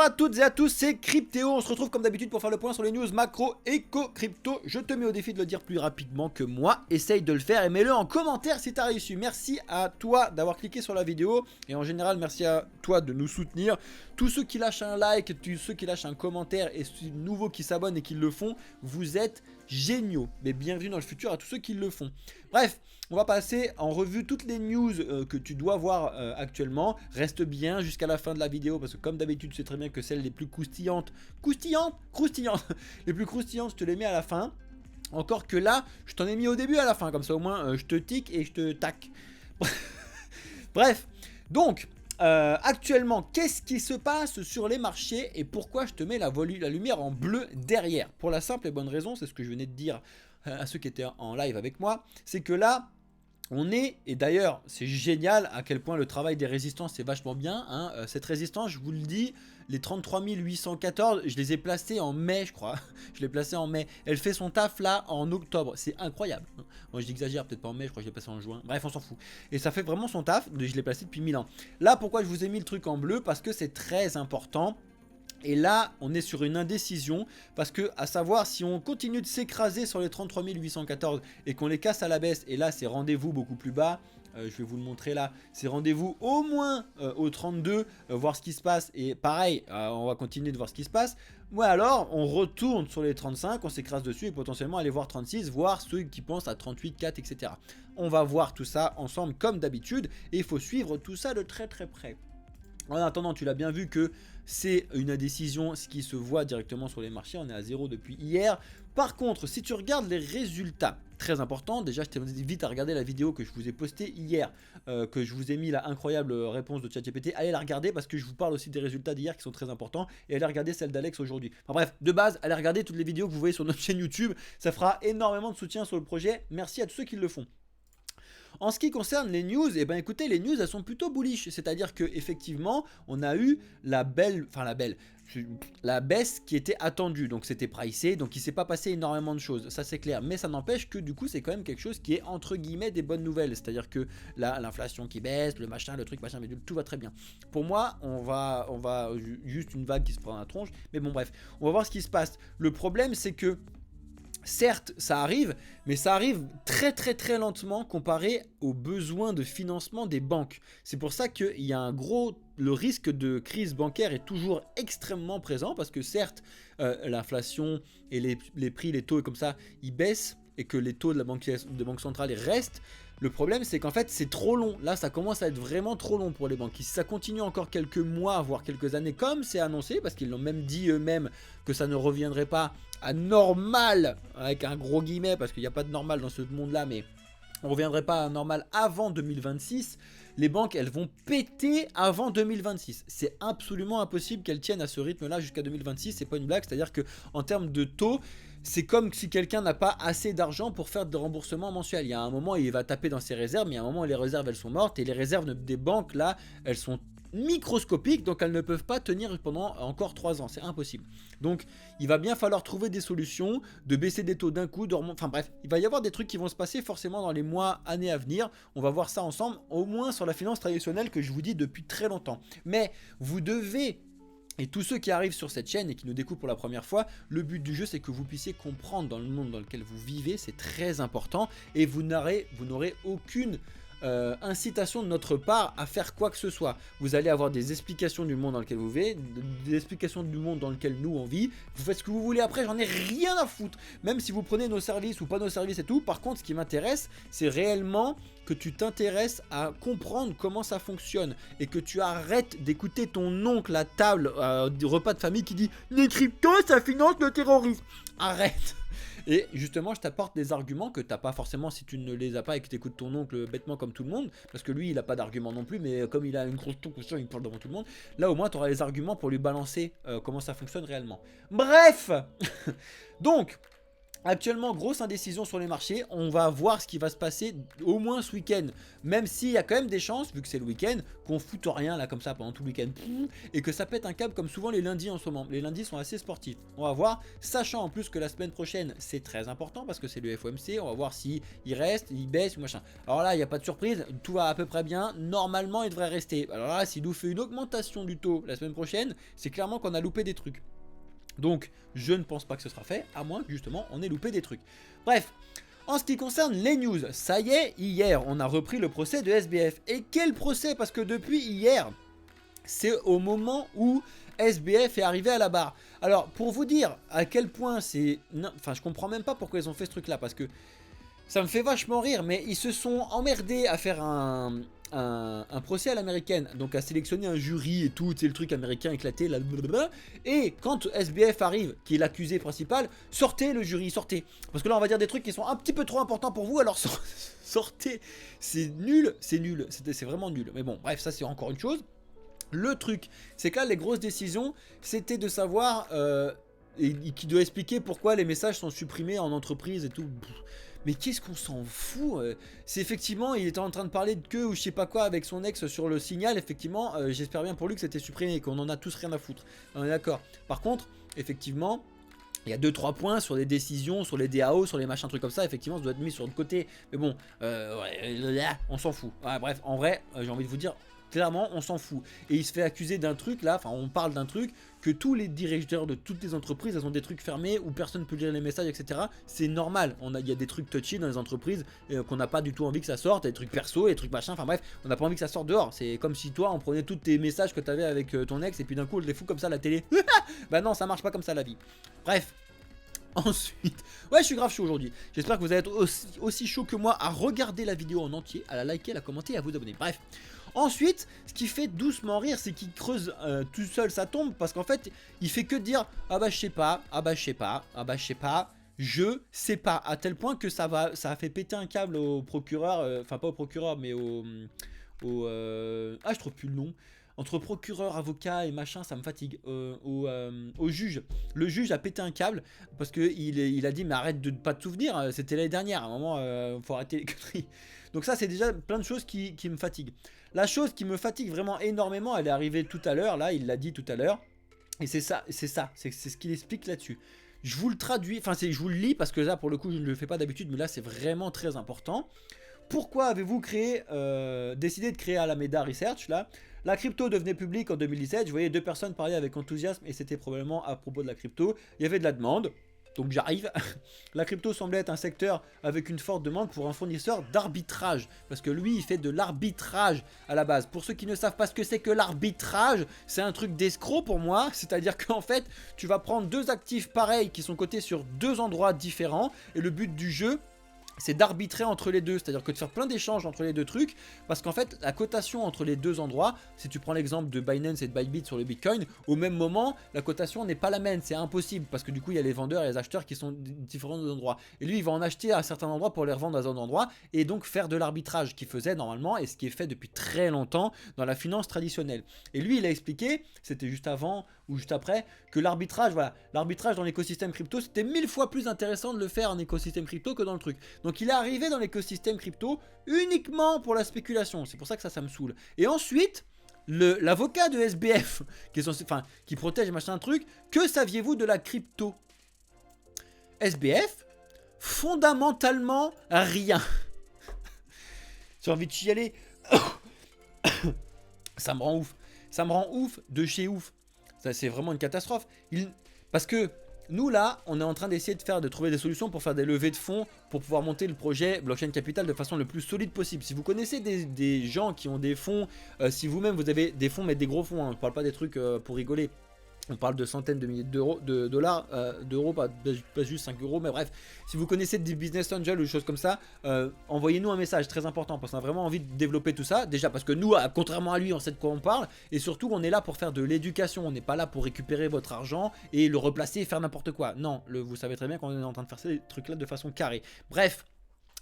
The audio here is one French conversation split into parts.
à toutes et à tous, c'est Cryptéo. On se retrouve comme d'habitude pour faire le point sur les news macro, éco, crypto. Je te mets au défi de le dire plus rapidement que moi. Essaye de le faire et mets-le en commentaire si tu as réussi. Merci à toi d'avoir cliqué sur la vidéo. Et en général, merci à toi de nous soutenir. Tous ceux qui lâchent un like, tous ceux qui lâchent un commentaire et ceux nouveaux qui s'abonnent et qui le font, vous êtes géniaux. Mais bienvenue dans le futur à tous ceux qui le font. Bref, on va passer en revue toutes les news que tu dois voir actuellement. Reste bien jusqu'à la fin de la vidéo parce que comme d'habitude, tu sais très bien que celles les plus croustillantes, les plus croustillantes, je te les mets à la fin. Encore que là, je t'en ai mis au début à la fin. Comme ça au moins, je te tic et je te tac. Bref, donc... actuellement, qu'est-ce qui se passe sur les marchés et pourquoi je te mets la lumière en bleu derrière? Pour la simple et bonne raison, c'est ce que je venais de dire à ceux qui étaient en live avec moi, c'est que là, on est, et d'ailleurs c'est génial à quel point le travail des résistances c'est vachement bien, hein. Cette résistance, je vous le dis, les 33 814, je les ai placés en mai je crois, je l'ai placé en mai, elle fait son taf là en octobre, c'est incroyable. Moi j'exagère, peut-être pas en mai, je crois que je l'ai placé en juin, bref on s'en fout. Et ça fait vraiment son taf, je l'ai placé depuis 1000 ans. Là pourquoi je vous ai mis le truc en bleu? Parce que c'est très important. Et là, on est sur une indécision parce que, à savoir, si on continue de s'écraser sur les 33 814 et qu'on les casse à la baisse, et là, c'est rendez-vous beaucoup plus bas, je vais vous le montrer là, c'est rendez-vous au moins au 32, voir ce qui se passe, et pareil, on va continuer de voir ce qui se passe. Ou alors, on retourne sur les 35, on s'écrase dessus et potentiellement aller voir 36, voir ceux qui pensent à 38, 4, etc. On va voir tout ça ensemble comme d'habitude et il faut suivre tout ça de très très près. En attendant, tu l'as bien vu que c'est une indécision, ce qui se voit directement sur les marchés. On est à 0 depuis hier. Par contre, si tu regardes les résultats, très important, déjà je t'invite à regarder la vidéo que je vous ai postée hier, que je vous ai mis la incroyable réponse de ChatGPT. Allez la regarder parce que je vous parle aussi des résultats d'hier qui sont très importants. Et allez regarder celle d'Alex aujourd'hui. Enfin bref, de base, allez regarder toutes les vidéos que vous voyez sur notre chaîne YouTube. Ça fera énormément de soutien sur le projet. Merci à tous ceux qui le font. En ce qui concerne les news, eh ben écoutez, les news elles sont plutôt bullish, c'est-à-dire que effectivement, on a eu la baisse qui était attendue, donc c'était pricé, donc il s'est pas passé énormément de choses, ça c'est clair, mais ça n'empêche que du coup c'est quand même quelque chose qui est entre guillemets des bonnes nouvelles, c'est-à-dire que là l'inflation qui baisse, le machin, le truc machin, mais tout va très bien. Pour moi, on va juste une vague qui se prend dans la tronche, mais bon bref, on va voir ce qui se passe. Le problème c'est que certes, ça arrive, mais ça arrive très très très lentement comparé aux besoins de financement des banques. C'est pour ça qu'il y a le risque de crise bancaire est toujours extrêmement présent parce que certes, l'inflation et les prix, les taux et comme ça, ils baissent et que les taux de la banque centrale restent. Le problème c'est qu'en fait c'est trop long, là ça commence à être vraiment trop long pour les banques. Si ça continue encore quelques mois, voire quelques années comme c'est annoncé, parce qu'ils l'ont même dit eux-mêmes que ça ne reviendrait pas à normal, avec un gros guillemet, parce qu'il n'y a pas de normal dans ce monde là, mais on ne reviendrait pas à normal avant 2026, les banques elles vont péter avant 2026. C'est absolument impossible qu'elles tiennent à ce rythme là jusqu'à 2026, c'est pas une blague, c'est à dire que en termes de taux, c'est comme si quelqu'un n'a pas assez d'argent pour faire des remboursements mensuels. Il y a un moment il va taper dans ses réserves, mais il y a un moment les réserves elles sont mortes et les réserves des banques là elles sont microscopiques, donc elles ne peuvent pas tenir pendant encore 3 ans, c'est impossible. Donc il va bien falloir trouver des solutions, de baisser des taux d'un coup, enfin bref, il va y avoir des trucs qui vont se passer forcément dans les mois, années à venir. On va voir ça ensemble, au moins sur la finance traditionnelle que je vous dis depuis très longtemps. Mais vous devez... Et tous ceux qui arrivent sur cette chaîne et qui nous découvrent pour la première fois, le but du jeu c'est que vous puissiez comprendre dans le monde dans lequel vous vivez, c'est très important, et vous n'aurez aucune incitation de notre part à faire quoi que ce soit. Vous allez avoir des explications du monde dans lequel vous vivez, des explications du monde dans lequel nous on vit, vous faites ce que vous voulez après, j'en ai rien à foutre, même si vous prenez nos services ou pas nos services et tout. Par contre ce qui m'intéresse c'est réellement que tu t'intéresses à comprendre comment ça fonctionne et que tu arrêtes d'écouter ton oncle à table du repas de famille qui dit les cryptos ça finance le terrorisme. Arrête. Et justement, je t'apporte des arguments que tu n'as pas forcément si tu ne les as pas et que tu écoutes ton oncle bêtement comme tout le monde. Parce que lui, il n'a pas d'argument non plus, mais comme il a une grosse tour, il parle devant tout le monde. Là, au moins, tu auras les arguments pour lui balancer comment ça fonctionne réellement. Bref. Donc, Actuellement, grosse indécision sur les marchés. On va voir ce qui va se passer au moins ce week-end. Même s'il y a quand même des chances, vu que c'est le week-end, qu'on foute rien là comme ça pendant tout le week-end. Et que ça pète un câble comme souvent les lundis en ce moment. Les lundis sont assez sportifs. On va voir. Sachant en plus que la semaine prochaine, c'est très important parce que c'est le FOMC. On va voir s'il reste, il baisse ou machin. Alors là, il n'y a pas de surprise. Tout va à peu près bien. Normalement, il devrait rester. Alors là, s'il nous fait une augmentation du taux la semaine prochaine, c'est clairement qu'on a loupé des trucs. Donc je ne pense pas que ce sera fait, à moins que justement on ait loupé des trucs. Bref, en ce qui concerne les news, ça y est, hier on a repris le procès de SBF. Et quel procès? Parce que depuis hier, c'est au moment où SBF est arrivé à la barre. Alors pour vous dire à quel point c'est... Enfin je comprends même pas pourquoi ils ont fait ce truc là, parce que ça me fait vachement rire, mais ils se sont emmerdés à faire un procès à l'américaine, donc à sélectionner un jury et tout, c'est le truc américain éclaté, là, blablabla. Et quand SBF arrive, qui est l'accusé principal, sortez le jury, sortez. Parce que là on va dire des trucs qui sont un petit peu trop importants pour vous, alors sortez. C'est nul, c'est vraiment nul. Mais bon, bref, ça c'est encore une chose. Le truc, c'est que là les grosses décisions, c'était de savoir... et qui doit expliquer pourquoi les messages sont supprimés en entreprise et tout. Mais qu'est-ce qu'on s'en fout? C'est effectivement, il était en train de parler de queue ou je sais pas quoi avec son ex sur le Signal. Effectivement, j'espère bien pour lui que c'était supprimé, qu'on en a tous rien à foutre. On est d'accord. Par contre, effectivement, il y a 2-3 points sur les décisions, sur les DAO, sur les machins, trucs comme ça. Effectivement, ça doit être mis sur le côté. Mais bon, on s'en fout. Ouais, bref, en vrai, j'ai envie de vous dire... Clairement, on s'en fout. Et il se fait accuser d'un truc là, enfin on parle d'un truc que tous les directeurs de toutes les entreprises, elles ont des trucs fermés où personne ne peut lire les messages, etc. C'est normal, il y a des trucs touchy dans les entreprises qu'on n'a pas du tout envie que ça sorte, des trucs perso, des trucs machin, enfin bref, on n'a pas envie que ça sorte dehors. C'est comme si toi, on prenait tous tes messages que tu avais avec ton ex et puis d'un coup on les fout comme ça à la télé. Bah non, ça marche pas comme ça la vie. Bref. Ensuite, ouais, je suis grave chaud aujourd'hui. J'espère que vous allez être aussi chaud que moi à regarder la vidéo en entier, à la liker, à la commenter et à vous abonner. Bref. Ensuite, ce qui fait doucement rire, c'est qu'il creuse tout seul sa tombe parce qu'en fait, il fait que dire ah bah je sais pas, ah bah je sais pas, ah bah je sais pas, je sais pas, à tel point que ça a fait péter un câble au procureur, enfin pas au procureur, mais ah je trouve plus le nom. Entre procureur, avocat et machin, ça me fatigue. Au juge. Le juge a pété un câble parce qu'il a dit mais arrête de ne pas te souvenir, c'était l'année dernière. À un moment, faut arrêter les conneries. Donc ça, c'est déjà plein de choses qui me fatiguent. La chose qui me fatigue vraiment énormément, elle est arrivée tout à l'heure, là, il l'a dit tout à l'heure. Et c'est ce qu'il explique là-dessus. Je vous le traduis, enfin je vous le lis parce que là, pour le coup, je ne le fais pas d'habitude, mais là, c'est vraiment très important. Pourquoi avez-vous décidé de créer Alameda Research là? La crypto devenait publique en 2017, je voyais 2 personnes parler avec enthousiasme et c'était probablement à propos de la crypto. Il y avait de la demande, donc j'arrive. La crypto semblait être un secteur avec une forte demande pour un fournisseur d'arbitrage. Parce que lui, il fait de l'arbitrage à la base. Pour ceux qui ne savent pas ce que c'est que l'arbitrage, c'est un truc d'escroc pour moi. C'est-à-dire qu'en fait, tu vas prendre 2 actifs pareils qui sont cotés sur 2 endroits différents. Et le but du jeu, c'est d'arbitrer entre les deux, c'est-à-dire que de faire plein d'échanges entre les deux trucs, parce qu'en fait, la cotation entre les deux endroits, si tu prends l'exemple de Binance et de Bybit sur le Bitcoin, au même moment, la cotation n'est pas la même, c'est impossible, parce que du coup, il y a les vendeurs et les acheteurs qui sont différents endroits. Et lui, il va en acheter à certains endroits pour les revendre à un endroit, et donc faire de l'arbitrage qu'il faisait normalement, et ce qui est fait depuis très longtemps dans la finance traditionnelle. Et lui, il a expliqué, c'était juste avant ou juste après, que l'arbitrage, voilà, l'arbitrage dans l'écosystème crypto, c'était 1000 fois plus intéressant de le faire en écosystème crypto que dans le truc. Donc il est arrivé dans l'écosystème crypto uniquement pour la spéculation. C'est pour ça que ça me saoule. Et ensuite, l'avocat de SBF, qui protège machin truc, que saviez-vous de la crypto? SBF, fondamentalement rien. J'ai envie de chialer. Ça me rend ouf. Ça me rend ouf de chez ouf. Ça, c'est vraiment une catastrophe. Parce que nous là, on est en train d'essayer de trouver des solutions pour faire des levées de fonds pour pouvoir monter le projet Blockchain Capital de façon le plus solide possible. Si vous connaissez des gens qui ont des fonds, si vous-même vous avez des fonds, mais des gros fonds, hein, on ne parle pas des trucs pour rigoler. On parle de centaines de milliers d'euros, d'euros, pas juste 5 euros, mais bref. Si vous connaissez des business angels ou des choses comme ça, envoyez-nous un message très important parce qu'on a vraiment envie de développer tout ça. Déjà parce que nous, contrairement à lui, on sait de quoi on parle. Et surtout, on est là pour faire de l'éducation. On n'est pas là pour récupérer votre argent et le replacer et faire n'importe quoi. Non, vous savez très bien qu'on est en train de faire ces trucs-là de façon carrée. Bref,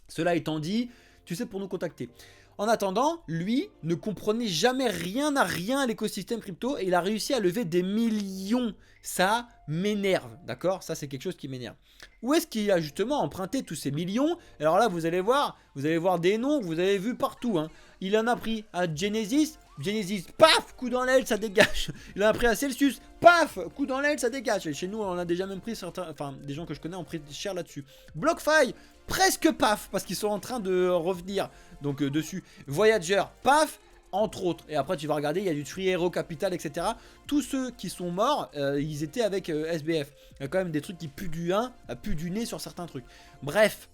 cela étant dit, tu sais pour nous contacter. En attendant, lui ne comprenait jamais rien à rien à l'écosystème crypto et il a réussi à lever des millions. Ça m'énerve, d'accord? Ça, c'est quelque chose qui m'énerve. Où est-ce qu'il a justement emprunté tous ces millions? Alors là, vous allez voir des noms que vous avez vus partout, hein. Il en a pris à Genesis. Genesis, paf, coup dans l'aile, ça dégage. Il en a pris à Celsius, paf, coup dans l'aile, ça dégage. Et chez nous, on a déjà même pris certains, enfin, des gens que je connais ont pris cher là-dessus. BlockFi, presque paf, parce qu'ils sont en train de revenir. Donc dessus. Voyager, paf, entre autres. Et après, tu vas regarder, il y a du Tree Hero Capital, etc. Tous ceux qui sont morts, ils étaient avec SBF. Il y a quand même des trucs qui puent du 1, puent du nez sur certains trucs. Bref.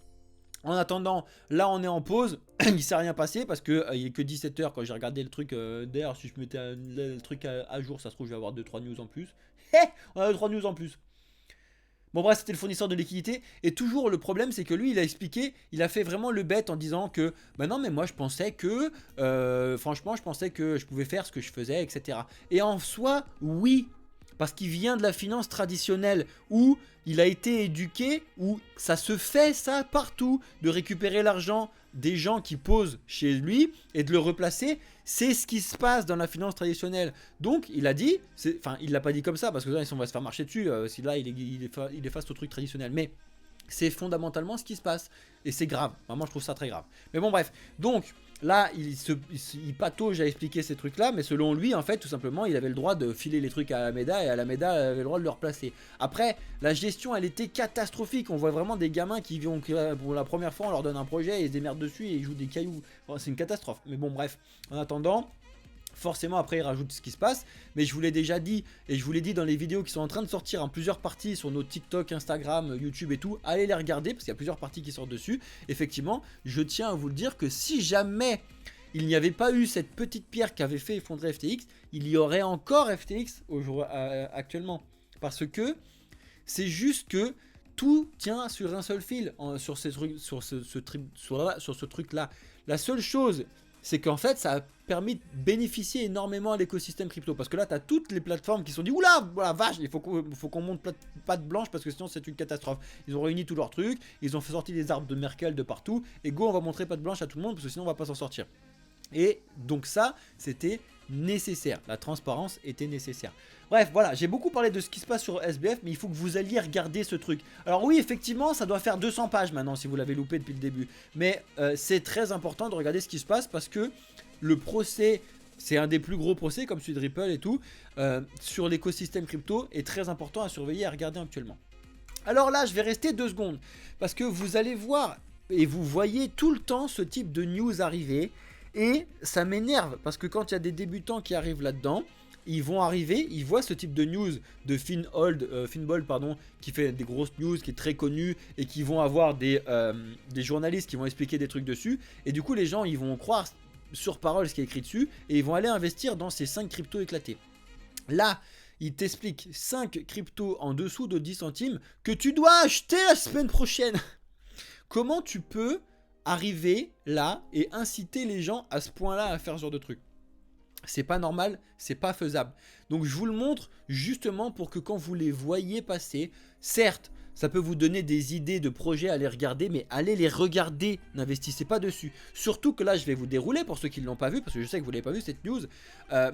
En attendant, là on est en pause, il ne s'est rien passé parce que il n'est que 17h quand j'ai regardé le truc. D'ailleurs, si je mettais le truc à jour, ça se trouve, je vais avoir 2-3 news en plus. On a 2-3 news en plus. Bon, bref, c'était le fournisseur de liquidité. Et toujours, le problème, c'est que lui, il a expliqué, il a fait vraiment le bête en disant que bah non, mais moi, je pensais que, franchement, je pensais que je pouvais faire ce que je faisais, etc. Et en soi, oui. Parce qu'il vient de la finance traditionnelle où il a été éduqué, où ça se fait ça partout, de récupérer l'argent des gens qui posent chez lui et de le replacer. C'est ce qui se passe dans la finance traditionnelle. Donc il a dit, enfin il l'a pas dit comme ça parce que là on va se faire marcher dessus si là il est face au truc traditionnel. Mais c'est fondamentalement ce qui se passe. Et c'est grave. Moi je trouve ça très grave. Mais bon bref. Donc là il patauge à expliquer ces trucs là. Mais selon lui en fait tout simplement il avait le droit de filer les trucs à Alameda. Et Alameda avait le droit de le replacer. Après la gestion elle était catastrophique. On voit vraiment des gamins qui vont pour la première fois on leur donne un projet et ils se démerdent dessus et ils jouent des cailloux. Bon, c'est une catastrophe. Mais bon bref. En attendant, forcément après il rajoute ce qui se passe. Mais je vous l'ai déjà dit. Et je vous l'ai dit dans les vidéos qui sont en train de sortir en plusieurs parties sur nos TikTok, Instagram, YouTube et tout. Allez les regarder parce qu'il y a plusieurs parties qui sortent dessus. Effectivement, je tiens à vous le dire que si jamais il n'y avait pas eu cette petite pierre qui avait fait effondrer FTX, il y aurait encore FTX actuellement. Parce que c'est juste que tout tient sur un seul fil sur ce truc là. La seule chose, c'est qu'en fait ça a permis de bénéficier énormément à l'écosystème crypto. Parce que là tu as toutes les plateformes qui se sont dit oula, voilà, vache, il faut qu'on monte patte blanche parce que sinon c'est une catastrophe. Ils ont réuni tous leurs trucs, ils ont fait sortir des arbres de Merkel de partout. Et go, on va montrer patte blanche à tout le monde parce que sinon on va pas s'en sortir. Et donc ça, c'était nécessaire. La transparence était nécessaire. Bref, voilà, j'ai beaucoup parlé de ce qui se passe sur SBF, mais il faut que vous alliez regarder ce truc. Alors oui, effectivement, ça doit faire 200 pages maintenant, si vous l'avez loupé depuis le début. Mais c'est très important de regarder ce qui se passe parce que le procès, c'est un des plus gros procès, comme celui de Ripple et tout, sur l'écosystème crypto, est très important à surveiller et à regarder actuellement. Alors là, je vais rester 2 secondes, parce que vous allez voir, et vous voyez tout le temps ce type de news arriver. Et ça m'énerve parce que quand il y a des débutants qui arrivent là-dedans, ils vont arriver, ils voient ce type de news de Finbold, pardon, qui fait des grosses news, qui est très connu et qui vont avoir des journalistes qui vont expliquer des trucs dessus. Et du coup, les gens, ils vont croire sur parole ce qui est écrit dessus et ils vont aller investir dans ces 5 cryptos éclatés. Là, il t'explique 5 cryptos en dessous de 10 centimes que tu dois acheter la semaine prochaine. Comment tu peux arriver là et inciter les gens à ce point là à faire ce genre de truc? C'est pas normal, c'est pas faisable. Donc je vous le montre justement pour que quand vous les voyez passer, certes ça peut vous donner des idées de projets à les regarder, mais allez les regarder, n'investissez pas dessus. Surtout que là je vais vous dérouler pour ceux qui ne l'ont pas vu, parce que je sais que vous l'avez pas vu cette news,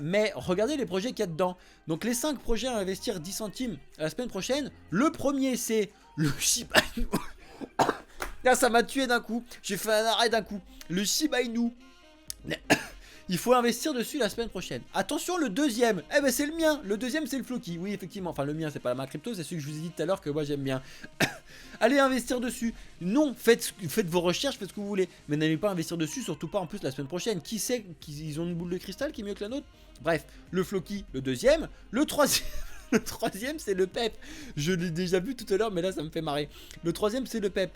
mais regardez les projets qu'il y a dedans. Donc les 5 projets à investir 10 centimes la semaine prochaine, le premier c'est le Shiba Inu. Là, ça m'a tué d'un coup. J'ai fait un arrêt d'un coup. Le Shiba Inu. Il faut investir dessus la semaine prochaine. Attention, le deuxième. Eh ben, c'est le mien. Le deuxième, c'est le Floki. Oui, effectivement. Enfin, le mien, c'est pas ma crypto. C'est celui que je vous ai dit tout à l'heure que moi, j'aime bien. Allez investir dessus. Non, faites vos recherches, faites ce que vous voulez. Mais n'allez pas investir dessus, surtout pas en plus la semaine prochaine. Qui sait qu'ils ont une boule de cristal qui est mieux que la nôtre? Bref, le Floki, le deuxième. Le troisième. Le troisième, c'est le PEP. Je l'ai déjà vu tout à l'heure, mais là, ça me fait marrer. Le troisième, c'est le PEP.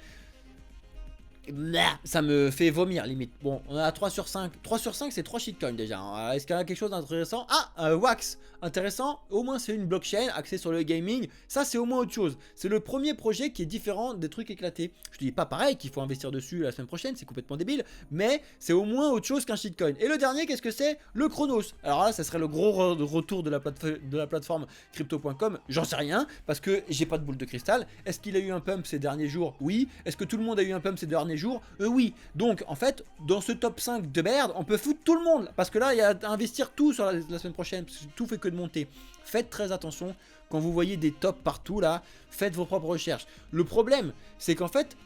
Ça me fait vomir limite. Bon, on a 3 sur 5. 3 sur 5, c'est 3 shitcoins déjà. Est-ce qu'il y a quelque chose d'intéressant? Ah, Wax. Intéressant. Au moins, c'est une blockchain axée sur le gaming. Ça, c'est au moins autre chose. C'est le premier projet qui est différent des trucs éclatés. Je te dis pas pareil qu'il faut investir dessus la semaine prochaine. C'est complètement débile. Mais c'est au moins autre chose qu'un shitcoin. Et le dernier, qu'est-ce que c'est? Le Chronos. Alors là, ça serait le gros retour de la plateforme crypto.com. J'en sais rien parce que j'ai pas de boule de cristal. Est-ce qu'il a eu un pump ces derniers jours? Oui. Est-ce que tout le monde a eu un pump ces derniers jours? jours, oui. Donc en fait, dans ce top 5 de merde, on peut foutre tout le monde. Parce que là, il y a à investir tout sur la semaine prochaine, parce que tout fait que de monter. Faites très attention, quand vous voyez des tops partout là, faites vos propres recherches. Le problème, c'est qu'en fait,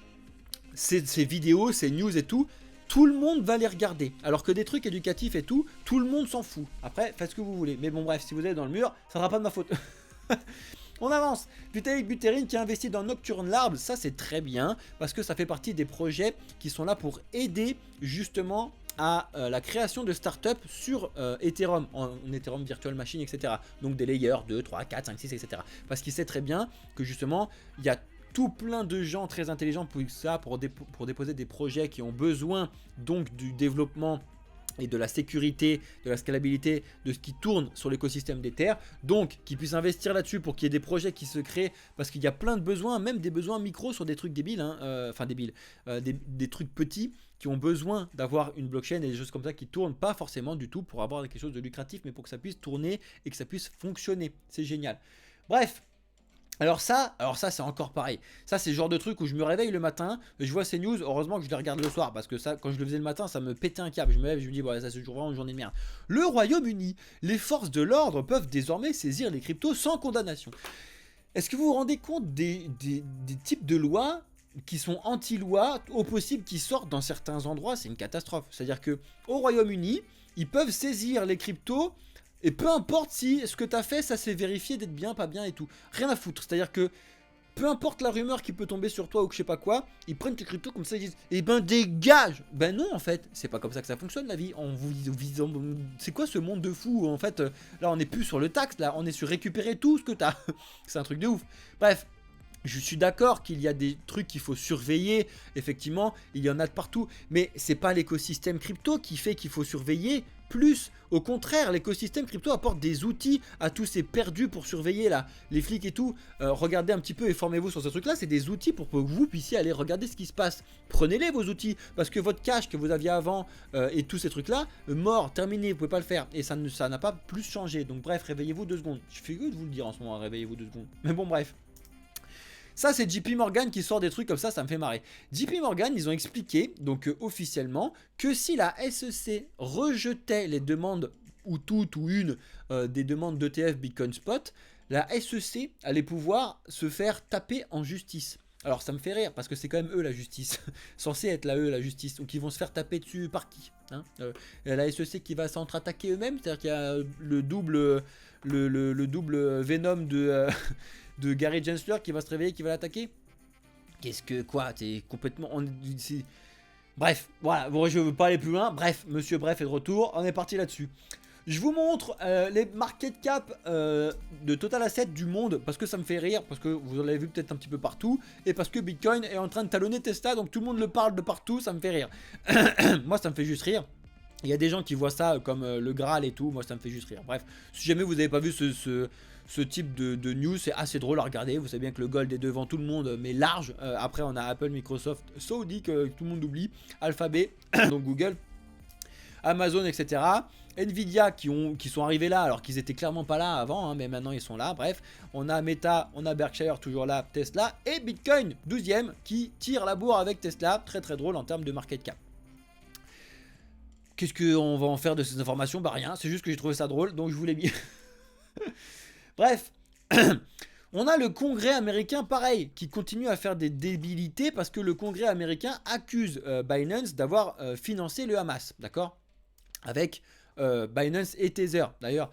ces vidéos, ces news et tout le monde va les regarder. Alors que des trucs éducatifs et tout le monde s'en fout. Après, faites ce que vous voulez. Mais bon bref, si vous êtes dans le mur, ça sera pas de ma faute. On avance. Vitalik Buterin qui a investi dans Nocturne Labs, ça c'est très bien parce que ça fait partie des projets qui sont là pour aider justement à la création de startups sur Ethereum, en Ethereum Virtual Machine, etc. Donc des layers 2, 3, 4, 5, 6, etc. Parce qu'il sait très bien que justement, il y a tout plein de gens très intelligents pour ça, pour déposer des projets qui ont besoin donc du développement et de la sécurité, de la scalabilité, de ce qui tourne sur l'écosystème d'Ether, donc qui puissent investir là-dessus pour qu'il y ait des projets qui se créent, parce qu'il y a plein de besoins, même des besoins micro sur des trucs débiles, enfin débiles, des trucs petits qui ont besoin d'avoir une blockchain et des choses comme ça qui tournent pas forcément du tout pour avoir quelque chose de lucratif, mais pour que ça puisse tourner et que ça puisse fonctionner. C'est génial. Bref. Alors ça c'est encore pareil. Ça c'est le genre de truc où je me réveille le matin, je vois ces news, heureusement que je les regarde le soir, parce que ça, quand je le faisais le matin, ça me pétait un câble. Je me lève, je me dis, bon, ça c'est vraiment une journée de merde. Le Royaume-Uni, les forces de l'ordre peuvent désormais saisir les cryptos sans condamnation. Est-ce que vous vous rendez compte des types de lois qui sont anti-loi, au possible qui sortent dans certains endroits? C'est une catastrophe. C'est-à-dire que au Royaume-Uni, ils peuvent saisir les cryptos. Et peu importe si ce que tu as fait, ça s'est vérifié d'être bien, pas bien et tout. Rien à foutre. C'est-à-dire que peu importe la rumeur qui peut tomber sur toi ou que je sais pas quoi, ils prennent tes cryptos comme ça, ils disent eh ben dégage. Ben non en fait, c'est pas comme ça que ça fonctionne la vie. C'est quoi ce monde de fou en fait? Là on n'est plus sur le taxe, là on est sur récupérer tout ce que t'as. C'est un truc de ouf. Bref. Je suis d'accord qu'il y a des trucs qu'il faut surveiller, effectivement, il y en a de partout, mais c'est pas l'écosystème crypto qui fait qu'il faut surveiller plus. Au contraire, l'écosystème crypto apporte des outils à tous ces perdus pour surveiller là, les flics et tout. Regardez un petit peu et formez-vous sur ce truc-là, c'est des outils pour que vous puissiez aller regarder ce qui se passe. Prenez-les vos outils, parce que votre cash que vous aviez avant et tous ces trucs-là, mort, terminé, vous pouvez pas le faire. Et ça n'a pas plus changé, donc bref, réveillez-vous 2 secondes. Je fais que de vous le dire en ce moment, réveillez-vous 2 secondes. Mais bon, bref. Ça c'est JP Morgan qui sort des trucs comme ça me fait marrer. JP Morgan, ils ont expliqué, donc officiellement, que si la SEC rejetait les demandes, ou toutes ou une des demandes d'ETF Bitcoin Spot, la SEC allait pouvoir se faire taper en justice. Alors ça me fait rire, parce que c'est quand même eux la justice, censé être la justice, donc ils vont se faire taper dessus par qui la SEC qui va s'entre-attaquer eux-mêmes, c'est-à-dire qu'il y a le double Venom de... de Gary Gensler qui va se réveiller, qui va l'attaquer. Qu'est-ce que quoi? T'es complètement... Bref, voilà, bon, je veux pas aller plus loin. Bref, Monsieur Bref est de retour, on est parti là-dessus. Je vous montre les market cap de Total Asset du monde, parce que ça me fait rire, parce que vous en avez vu peut-être un petit peu partout, et parce que Bitcoin est en train de talonner Tesla, donc tout le monde le parle de partout, ça me fait rire. Moi ça me fait juste rire. Il y a des gens qui voient ça comme le Graal et tout, moi ça me fait juste rire. Bref, si jamais vous n'avez pas vu ce type de news, c'est assez drôle à regarder. Vous savez bien que le gold est devant tout le monde, mais large. Après, on a Apple, Microsoft, Saudi que tout le monde oublie, Alphabet, donc Google, Amazon, etc. Nvidia qui sont arrivés là alors qu'ils étaient clairement pas là avant, mais maintenant ils sont là. Bref, on a Meta, on a Berkshire toujours là, Tesla et Bitcoin 12e qui tire la bourre avec Tesla. Très très drôle en termes de market cap. Qu'est-ce qu'on va en faire de ces informations? Bah rien, c'est juste que j'ai trouvé ça drôle, donc je vous l'ai mis. Bref, on a le Congrès américain pareil, qui continue à faire des débilités parce que le Congrès américain accuse Binance d'avoir financé le Hamas, d'accord? Avec Binance et Tether. D'ailleurs,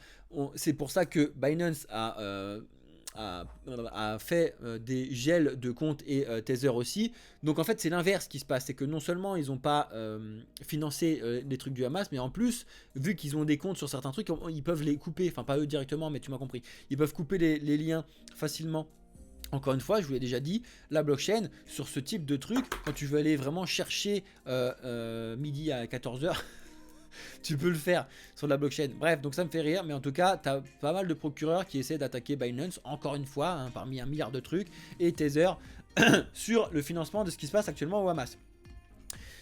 c'est pour ça que Binance a fait des gels de comptes et Tether aussi. Donc en fait c'est l'inverse qui se passe, c'est que non seulement ils n'ont pas financé les trucs du Hamas, mais en plus vu qu'ils ont des comptes sur certains trucs, ils peuvent les couper, enfin pas eux directement mais tu m'as compris, ils peuvent couper les liens facilement. Encore une fois, je vous l'ai déjà dit, la blockchain sur ce type de truc, quand tu veux aller vraiment chercher midi à 14h tu peux le faire sur la blockchain. Bref, donc ça me fait rire, mais en tout cas, tu as pas mal de procureurs qui essaient d'attaquer Binance, encore une fois, hein, parmi 1 milliard de trucs, et Tether sur le financement de ce qui se passe actuellement au Hamas.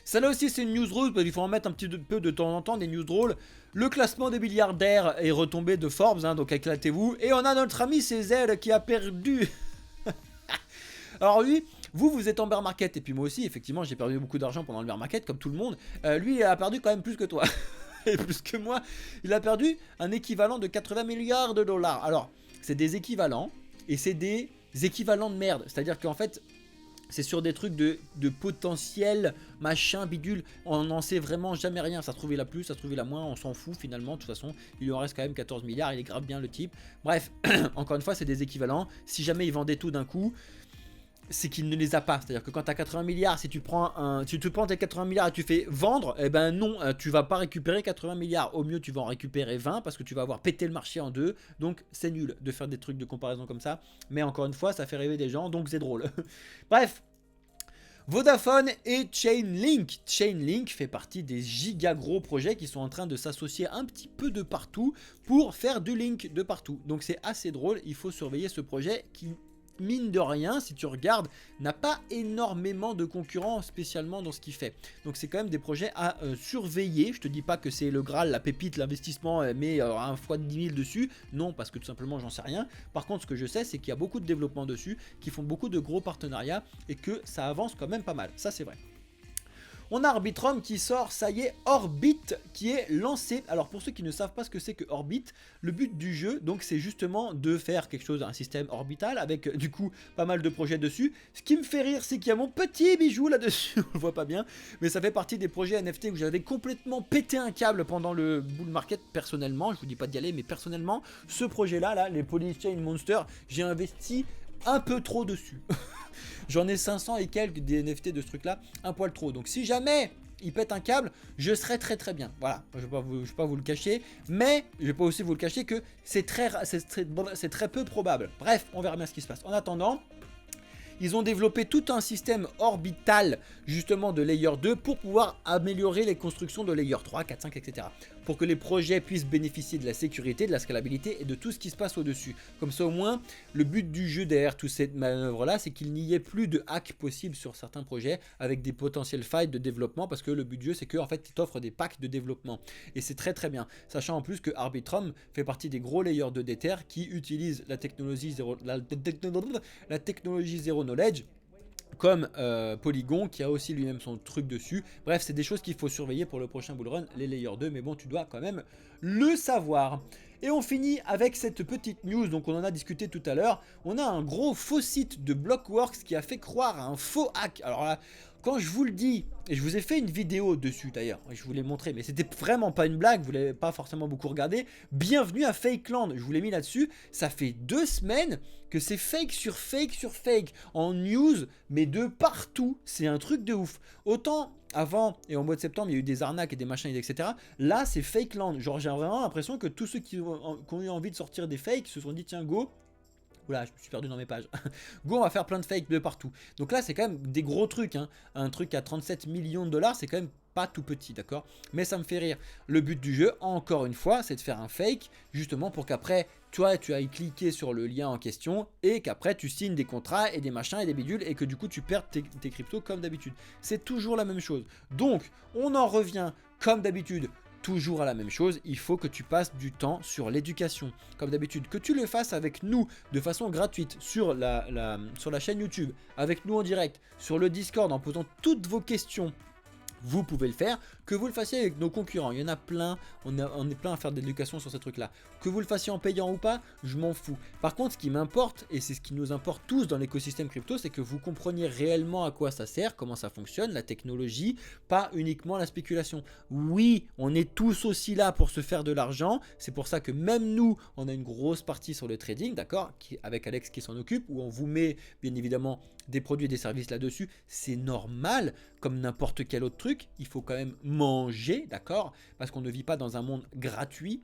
Ça là aussi c'est une news drôle, parce qu'il faut en mettre un petit peu de temps en temps des news drôles. Le classement des milliardaires est retombé de Forbes, hein, donc éclatez-vous. Et on a notre ami Cézanne qui a perdu. Alors lui, Vous êtes en bear market et puis moi aussi, effectivement, j'ai perdu beaucoup d'argent pendant le bear market, comme tout le monde. Lui, il a perdu quand même plus que toi. Et plus que moi, il a perdu un équivalent de 80 milliards de dollars. Alors, c'est des équivalents et c'est des équivalents de merde. C'est-à-dire qu'en fait, c'est sur des trucs de potentiel, machin, bidule. On n'en sait vraiment jamais rien. Ça se trouve il a plus, ça se trouve il a moins. On s'en fout finalement. De toute façon, il lui en reste quand même 14 milliards. Il est grave bien le type. Bref, encore une fois, c'est des équivalents. Si jamais il vendait tout d'un coup, c'est qu'il ne les a pas. C'est-à-dire que quand tu as 80 milliards, si tu prends tes 80 milliards et tu fais vendre, eh ben non, tu vas pas récupérer 80 milliards. Au mieux, tu vas en récupérer 20 parce que tu vas avoir pété le marché en deux. Donc, c'est nul de faire des trucs de comparaison comme ça. Mais encore une fois, ça fait rêver des gens, donc c'est drôle. Bref. Vodafone et Chainlink. Chainlink fait partie des giga gros projets qui sont en train de s'associer un petit peu de partout pour faire du link de partout. Donc c'est assez drôle, il faut surveiller ce projet qui, mine de rien, si tu regardes, n'a pas énormément de concurrents spécialement dans ce qu'il fait. Donc c'est quand même des projets à surveiller. Je te dis pas que c'est le Graal, la pépite, l'investissement, mais un fois 10 000 dessus. Non, parce que tout simplement j'en sais rien. Par contre, ce que je sais, c'est qu'il y a beaucoup de développement dessus, qui font beaucoup de gros partenariats et que ça avance quand même pas mal. Ça c'est vrai. On a Arbitrum qui sort, ça y est, Orbit qui est lancé. Alors pour ceux qui ne savent pas ce que c'est que Orbit, le but du jeu, donc c'est justement de faire quelque chose, un système orbital avec du coup pas mal de projets dessus. Ce qui me fait rire, c'est qu'il y a mon petit bijou là-dessus, on le voit pas bien, mais ça fait partie des projets NFT où j'avais complètement pété un câble pendant le bull market personnellement. Je vous dis pas d'y aller, mais personnellement, ce projet-là, là, les Polychain Monsters, j'ai investi un peu trop dessus. J'en ai 500 et quelques des NFT de ce truc là, un poil trop. Donc si jamais il pète un câble, je serai très très bien. Voilà, je ne vais pas vous le cacher, mais je vais pas aussi vous le cacher que c'est très peu probable. Bref, on verra bien ce qui se passe. En attendant, ils ont développé tout un système orbital justement de Layer 2 pour pouvoir améliorer les constructions de Layer 3, 4, 5, etc. Pour que les projets puissent bénéficier de la sécurité, de la scalabilité et de tout ce qui se passe au-dessus. Comme ça au moins, le but du jeu derrière toute cette manœuvre-là, c'est qu'il n'y ait plus de hack possible sur certains projets avec des potentiels failles de développement parce que le but du jeu, c'est qu'en fait, il t'offre des packs de développement. Et c'est très très bien. Sachant en plus que Arbitrum fait partie des gros layers de d'Ether qui utilisent la technologie zéro knowledge comme Polygon qui a aussi lui-même son truc dessus. Bref, c'est des choses qu'il faut surveiller pour le prochain bullrun, les layers 2, mais bon, tu dois quand même le savoir. Et on finit avec cette petite news, donc on en a discuté tout à l'heure. On a un gros faux site de Blockworks qui a fait croire à un faux hack. Alors là, quand je vous le dis, et je vous ai fait une vidéo dessus d'ailleurs, je vous l'ai montré, mais c'était vraiment pas une blague, vous l'avez pas forcément beaucoup regardé. Bienvenue à Fakeland, je vous l'ai mis là-dessus. Ça fait 2 semaines que c'est fake sur fake sur fake en news, mais de partout. C'est un truc de ouf. Autant avant et au mois de septembre, il y a eu des arnaques et des machins, etc. Là, c'est Fakeland. Genre, j'ai vraiment l'impression que tous ceux qui ont eu envie de sortir des fakes se sont dit, tiens, go. Oula, je me suis perdu dans mes pages. Go, on va faire plein de fakes de partout. Donc là, c'est quand même des gros trucs. Hein. Un truc à 37 millions de dollars, c'est quand même pas tout petit, d'accord? Mais ça me fait rire. Le but du jeu, encore une fois, c'est de faire un fake, justement pour qu'après, toi, tu ailles cliquer sur le lien en question et qu'après, tu signes des contrats et des machins et des bidules et que du coup, tu perds tes cryptos comme d'habitude. C'est toujours la même chose. Donc, on en revient comme d'habitude. Toujours à la même chose, il faut que tu passes du temps sur l'éducation. Comme d'habitude, que tu le fasses avec nous de façon gratuite sur la chaîne YouTube, avec nous en direct, sur le Discord en posant toutes vos questions. Vous pouvez le faire, que vous le fassiez avec nos concurrents, il y en a plein, on est plein à faire de l'éducation sur ces trucs-là. Que vous le fassiez en payant ou pas, je m'en fous. Par contre, ce qui m'importe, et c'est ce qui nous importe tous dans l'écosystème crypto, c'est que vous compreniez réellement à quoi ça sert, comment ça fonctionne, la technologie, pas uniquement la spéculation. Oui, on est tous aussi là pour se faire de l'argent, c'est pour ça que même nous, on a une grosse partie sur le trading, d'accord, avec Alex qui s'en occupe, où on vous met bien évidemment des produits et des services là-dessus, c'est normal, comme n'importe quel autre truc, il faut quand même manger, d'accord, parce qu'on ne vit pas dans un monde gratuit.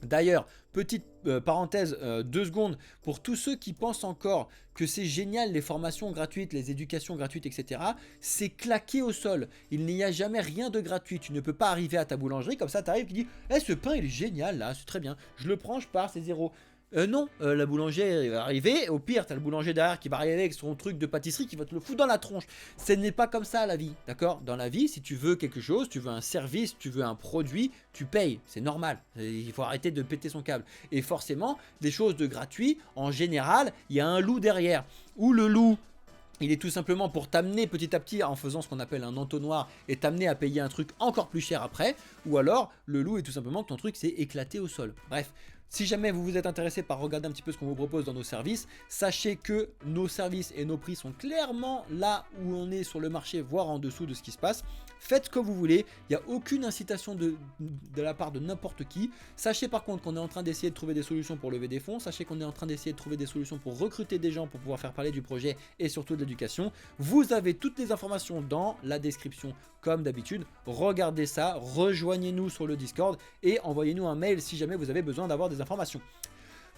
D'ailleurs, petite parenthèse, 2 secondes, pour tous ceux qui pensent encore que c'est génial les formations gratuites, les éducations gratuites, etc., c'est claqué au sol. Il n'y a jamais rien de gratuit. Tu ne peux pas arriver à ta boulangerie, comme ça tu arrives et tu dis « Eh, ce pain il est génial là, c'est très bien, je le prends, je pars, c'est zéro ». Non, la boulangère va arriver, au pire t'as le boulanger derrière qui va arriver avec son truc de pâtisserie qui va te le foutre dans la tronche. Ce n'est pas comme ça la vie, d'accord? Dans la vie, si tu veux quelque chose, tu veux un service, tu veux un produit, tu payes, c'est normal. Il faut arrêter de péter son câble. Et forcément, des choses de gratuit, en général, il y a un loup derrière. Ou le loup Il est tout simplement pour t'amener petit à petit en faisant ce qu'on appelle un entonnoir et t'amener à payer un truc encore plus cher après. Ou alors, le loup est tout simplement que ton truc s'est éclaté au sol. Bref, si jamais vous vous êtes intéressé par regarder un petit peu ce qu'on vous propose dans nos services, sachez que nos services et nos prix sont clairement là où on est sur le marché, voire en dessous de ce qui se passe. Faites comme vous voulez, il n'y a aucune incitation de la part de n'importe qui. Sachez par contre qu'on est en train d'essayer de trouver des solutions pour lever des fonds. Sachez qu'on est en train d'essayer de trouver des solutions pour recruter des gens pour pouvoir faire parler du projet et surtout de l'éducation. Vous avez toutes les informations dans la description comme d'habitude. Regardez ça, rejoignez-nous sur le Discord et envoyez-nous un mail si jamais vous avez besoin d'avoir des informations.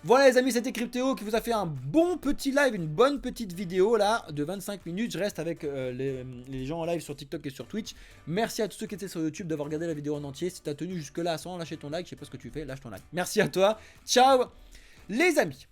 Voilà les amis, c'était Cryptéo qui vous a fait un bon petit live, une bonne petite vidéo là de 25 minutes. Je reste avec les gens en live sur TikTok et sur Twitch. Merci à tous ceux qui étaient sur YouTube d'avoir regardé la vidéo en entier. Si tu as tenu jusque là sans lâcher ton like, je sais pas ce que tu fais, lâche ton like. Merci à toi, ciao les amis.